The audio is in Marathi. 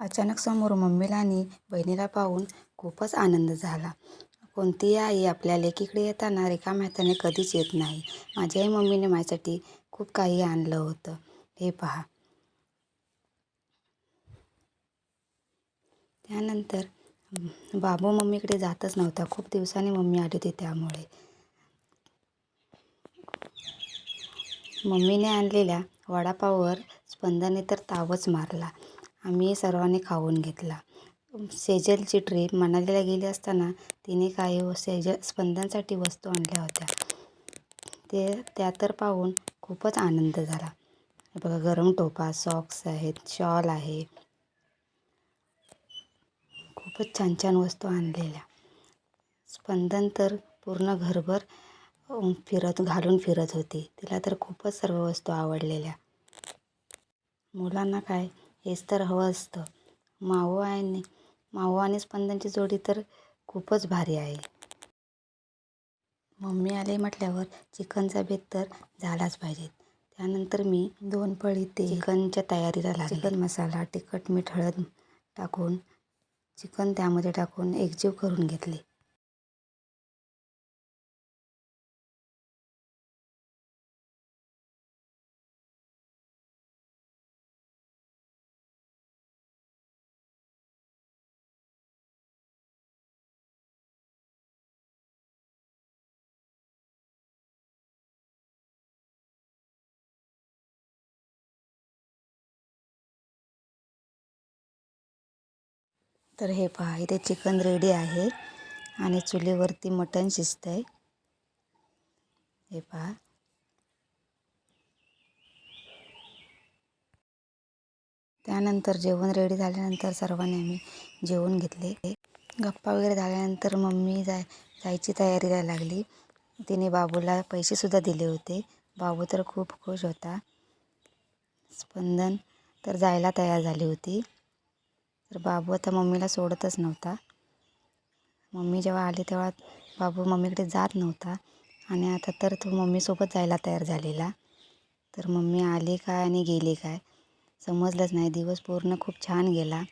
अचानक समोर मम्मीला आणि बहिणीला पाहून खूपच आनंद झाला. कोणतीही आई आपल्या लेकीकडे येताना रिकाम्या हाताने कधीच येत नाही. माझ्याही मम्मीने माझ्यासाठी खूप काही आणलं होतं. हे पहा. त्यानंतर बाबू मम्मीकडे जातच नव्हता. खूप दिवसांनी मम्मी आली होती त्यामुळे. मम्मीने आणलेल्या वडापाववर स्पंदने तर तावच मारला. आम्ही सर्वांनी खाऊन घेतला. सेजलची ट्रिप मनालीला गेली असताना तिने काही स्पंदनसाठी वस्तू आणल्या होत्या. त्या तर पाहून खूपच आनंद झाला. हे बघा, गरम टोपा, सॉक्स आहेत, शॉल आहे. खूपच छान छान वस्तू आणलेल्या. स्पंदन तर पूर्ण घरभर घालून फिरत होती. तिला तर खूपच सर्व वस्तू आवडलेल्या. मुलांना काय हेच तर हवं असतं. माऊ आणि स्पंदनची जोडी तर खूपच भारी आहे. मम्मी आले म्हटल्यावर चिकनचा बेत तर झालाच पाहिजे. त्यानंतर मी 2 पळी ते चिकनच्या तयारीला लागले. चिकन मसाला, तिखट, मीठ, हळद टाकून चिकन त्यामध्ये टाकून एकजीव करून घेतले. तर हे पहा, इथे चिकन रेडी आहे आणि चुलीवरती मटण शिजतंय. हे पहा. त्यानंतर जेवण रेडी झाल्यानंतर सर्वांनी आम्ही जेवून घेतले. गप्पा वगैरे झाल्यानंतर मम्मी जायची तयारीला लागली. तिने बाबूला पैसेसुद्धा दिले होते. बाबू तर खूप खुश होता. स्पंदन तर जायला तयार झाली होती. तर बाबू आता मम्मीला सोडतच नव्हता. मम्मी जेव्हा आली तेव्हा बाबू मम्मीकडे जात नव्हता आणि आता तर तो मम्मीसोबत जायला तयार झालेला. तर मम्मी आली काय आणि गेली काय समजलंच नाही. दिवस पूर्ण खूप छान गेला.